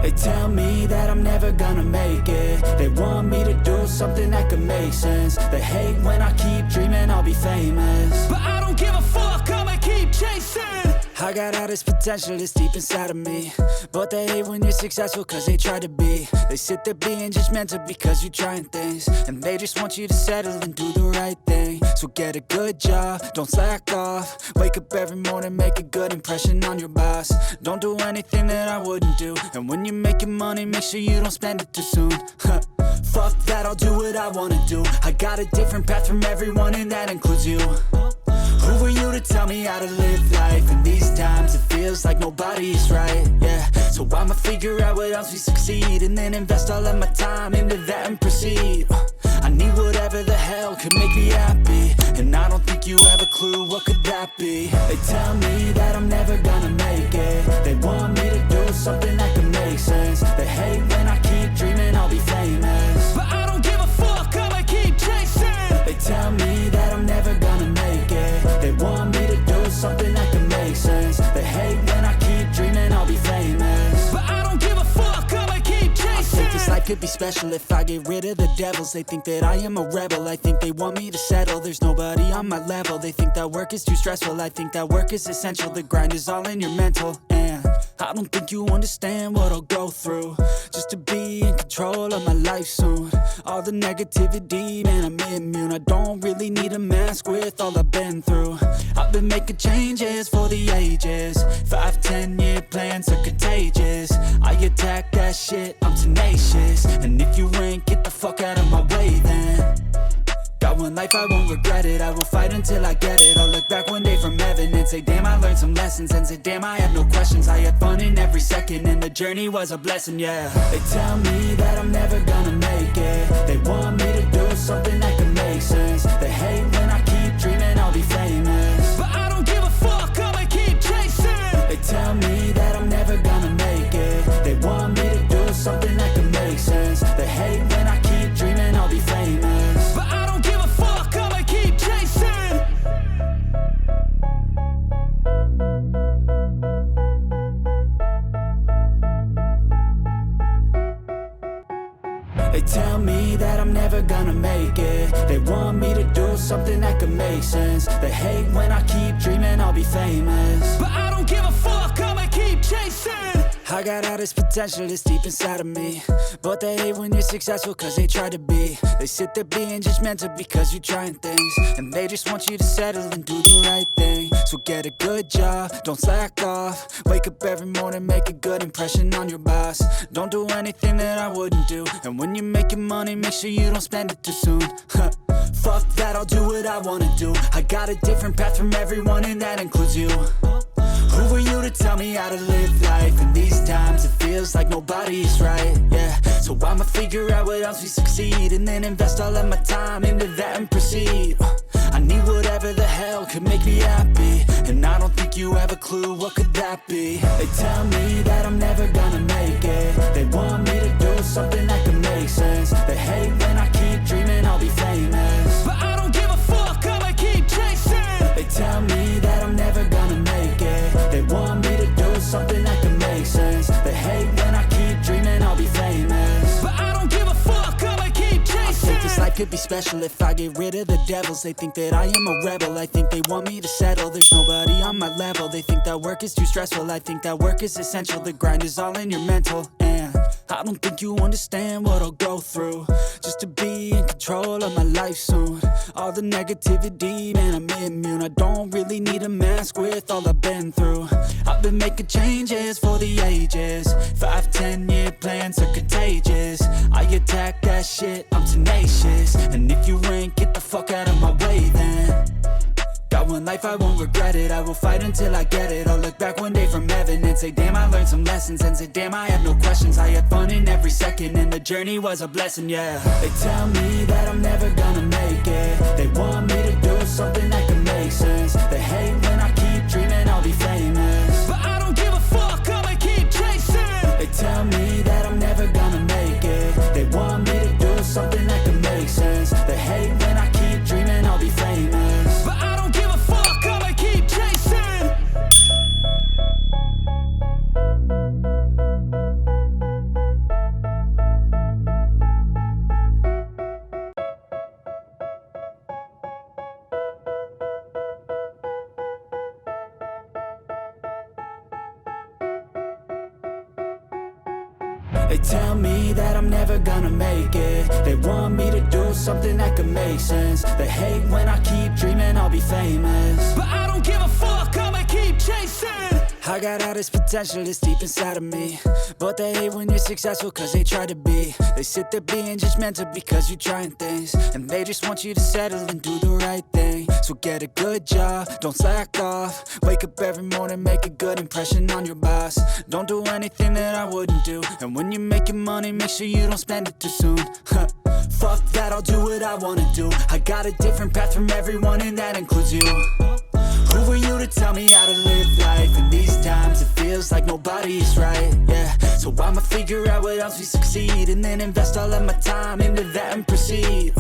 They tell me that I'm never gonna make it. They want me to do something that could make sense. They hate when I keep dreaming I'll be famous, but I don't give a fuck, I'ma keep chasing. I got all this potential that's deep inside of me, but they hate when you're successful cause they try to be. They sit there being judgmental because you're trying things, and they just want you to settle and do the right thing. So get a good job, don't slack off. Wake up every morning, make a good impression on your boss. Don't do anything that I wouldn't do, and when you're making money, make sure you don't spend it too soon. Fuck that, I'll do what I wanna do. I got a different path from everyone, and that includes you. Who are you to tell me how to live life? In these times it feels like nobody's right, yeah. So I'ma figure out what else we succeed, and then invest all of my time into that and proceed. I need whatever the hell could make me happy, and I don't think you have a clue what could that be. They tell me that I'm never gonna make it. They want me to do something that could make sense. They hate when I keep dreaming I'll be famous, but I don't give a fuck, I'ma keep chasing. They tell me that I'm never gonna make it. They want me to do something that can make sense. They hate when I keep dreaming I'll be famous, but I don't give a fuck, I'ma keep chasing. I think this life could be special if I get rid of the devils. They think that I am a rebel, I think they want me to settle. There's nobody on my level, they think that work is too stressful. I think that work is essential, the grind is all in your mental. And I don't think you understand what I'll go through just to be in control of my life soon. All the negativity, man, I'm immune. I don't really need a mask with all I've been through. I've been making changes for the ages. 5-10 year plans are contagious. I attack that shit, I'm tenacious. And if you ain't, get the fuck out of my way then. Got one life, I won't regret it. I will fight until I get it. I'll look back one day from heaven and say, damn, I learned some lessons. And say, damn, I have no questions. I had fun in every second, and the journey was a blessing, yeah. They tell me that I'm never gonna make it. They want me to do something that can make sense. They hate when I keep dreaming I'll be famous, but I don't give a fuck, I'ma keep chasing. They tell me that I'm never gonna make it. They want me to do something that can make sense. They hate when I keep dreaming I'll be famous, but I don't give a fuck, I'ma keep chasing. They tell me that I'm never gonna make it. They want me to do something that can make sense. They hate when I keep dreaming I'll be famous, but I don't give a fuck, I'ma keep chasing. I got all this potential that's deep inside of me, but they hate when you're successful cause they try to be. They sit there being judgmental because you're trying things, and they just want you to settle and do the right thing. So get a good job, don't slack off. Wake up every morning, make a good impression on your boss. Don't do anything that I wouldn't do, and when you're making money, make sure you don't spend it too soon. Fuck that, I'll do what I wanna do. I got a different path from everyone, and that includes you. Who are you to tell me how to live life? In these times it feels like nobody's right, yeah. So I'ma figure out what else we succeed, and then invest all of my time into that and proceed. I need whatever the hell could make me happy, and I don't think you have a clue what could that be. They tell me that I'm never gonna make it. They want me to do something that can make sense. They hate when I keep dreaming I'll be famous, but I don't give a fuck, I'ma keep chasing. They tell me that I'm never gonna make it. They want me to do something that can make sense. They hate when I keep dreaming I'll be famous, but I don't give a fuck, I'ma keep chasing. I think this life could be special if I get rid of the devils. They think that I am a rebel, I think they want me to settle. There's nobody on my level, they think that work is too stressful. I think that work is essential, the grind is all in your mental. And I don't think you understand what I'll go through just to be in control of my life soon. All the negativity, man, I'm immune. I don't really need a mask with all I've been through. I've been making changes for the ages. 5-10 year plans are contagious. I attack that shit, I'm tenacious. And if you ain't, get the fuck out of my way then. Got one life, I won't regret it. I will fight until I get it. I'll look back one day from heaven and say, damn, I learned some lessons. And say, damn, I have no questions. I had fun in every second, and the journey was a blessing, yeah. They tell me that I'm never gonna make it. They want me to do something that can make sense. They hate when I keep dreaming I'll be famous, but I don't give a fuck, I'ma keep chasing. They tell me that I'm never gonna make it. They want me to do something that can make sense. They hate when I keep dreaming I'll be famous, but I don't give a fuck, I'ma keep chasing. They tell me that I'm never gonna make it. They want me to do something that could make sense. They hate when I keep dreaming I'll be famous, but I don't give a fuck, I'ma keep chasing. I got all this potential that's deep inside of me, but they hate when you're successful cause they try to be. They sit there being judgmental because you're trying things, and they just want you to settle and do the right thing. So get a good job, don't slack off. Wake up every morning, make a good impression on your boss. Don't do anything that I wouldn't do, and when you're making money, make sure you don't spend it too soon. Fuck that, I'll do what I wanna do. I got a different path from everyone, and that includes you. Who are you to tell me how to live life? In these times it feels like nobody's right, yeah. So I'ma figure out what else we succeed, and then invest all of my time into that and proceed.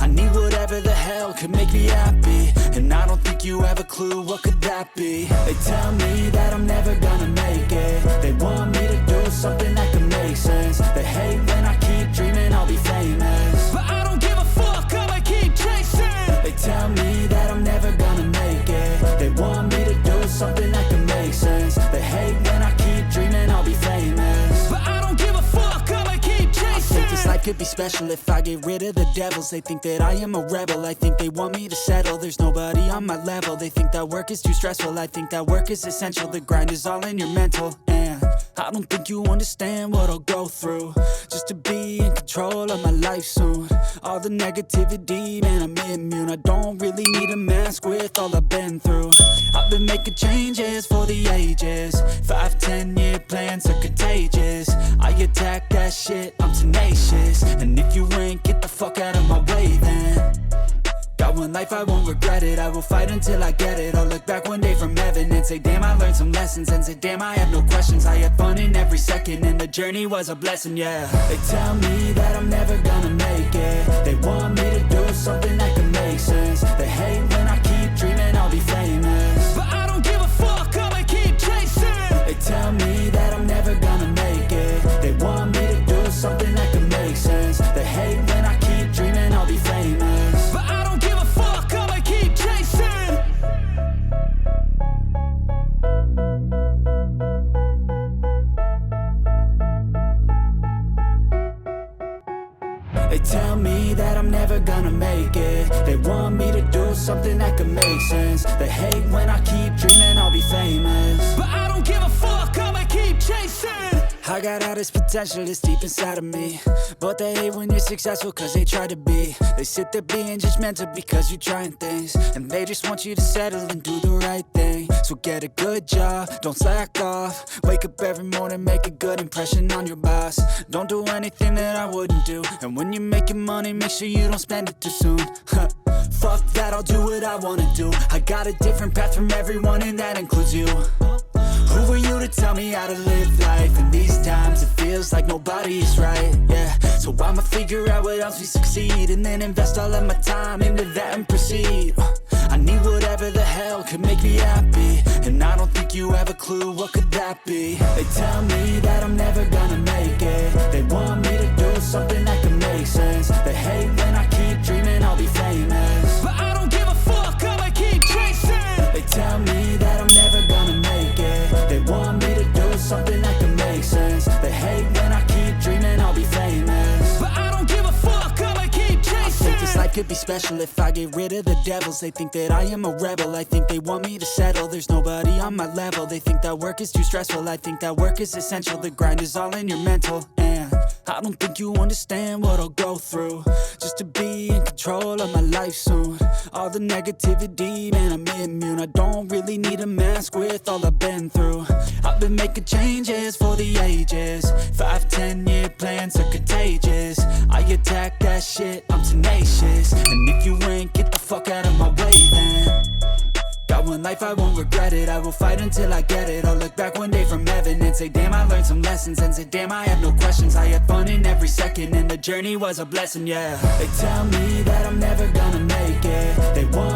I need whatever the hell could make me happy, and I don't think you have a clue what could that be. They tell me that I'm never gonna make it. They want me to do something that could make sense. They hate when I keep dreaming I'll be famous, but I don't give a fuck, I'ma keep chasing. They tell me that I'm never gonna make it. They want me to do something that can make sense. They hate when I keep dreaming I'll be famous, but I don't give a fuck, I'ma keep chasing. I think this life could be special if I get rid of the devils. They think that I am a rebel, I think they want me to settle. There's nobody on my level. They think that work is too stressful, I think that work is essential. The grind is all in your mental, and I don't think you understand what I'll go through just to be in control of my life soon. All the negativity, man, I'm immune. I don't really need a mask with all I've been through. I've been making changes for the ages. 5-10 year plans are contagious. I attack that shit, I'm tenacious. And if you ain't, get the fuck out of my way then. Got one life, I won't regret it. I will fight until I get it. I'll look back one day from heaven and say, damn, I learned some lessons. And say, damn, I had no questions. I had fun in every second, and the journey was a blessing, yeah. They tell me that I'm never gonna make it. They want me to do something that can make sense. They hate when I keep dreaming I'll be famous, but I don't give a fuck, I'ma keep chasing. They tell me that I'm never gonna make it. They want me to do something that can make sense. They hate when I keep dreaming I'll be famous, but I don't give a fuck, I'ma keep chasing. They tell me that I'm never gonna make it. They want me to do something that can make sense. They hate when I keep dreaming I'll be famous, but I don't give a fuck, I'ma keep chasing. I got all this potential that's deep inside of me, but they hate when you're successful cause they try to be. They sit there being judgmental because you're trying things, and they just want you to settle and do the right thing. So get a good job, don't slack off. Wake up every morning, make a good impression on your boss. Don't do anything that I wouldn't do, and when you're making money, make sure you don't spend it too soon. Fuck that, I'll do what I wanna do. I got a different path from everyone, and that includes you. Who are you to tell me how to live life? In these times it feels like nobody's right, yeah. So I'ma figure out what else we succeed, and then invest all of my time into that and proceed. I need whatever the hell could make me happy, and I don't think you have a clue what could that be. They tell me that I'm never gonna make it. They want me to do something that can make sense. They hate when I keep dreaming I'll be famous, but I don't give a fuck, I'ma keep chasing. They tell me that I'm never gonna make it. They want me to do something that can make sense. They hate when I keep dreaming I'll be famous, but I don't give a fuck, I'ma keep chasing. I think this life could be special if I get rid of the devils. They think that I am a rebel, I think they want me to settle. There's nobody on my level. They think that work is too stressful, I think that work is essential. The grind is all in your mental, and I don't think you understand what I'll go through just to be in control of my life soon. All the negativity, man, I'm immune. I don't really need a mask with all I've been through. I've been making changes for the ages. 5-10 year plans are contagious. I attack that shit, I'm tenacious. And if you ain't, get the fuck out of my way then. Got one life, I won't regret it. I will fight until I get it. I'll look back one day from heaven and say, damn, I learned some lessons. And say, damn, I had no questions. I had fun in every second, and the journey was a blessing, yeah. They tell me that I'm never gonna make it. They want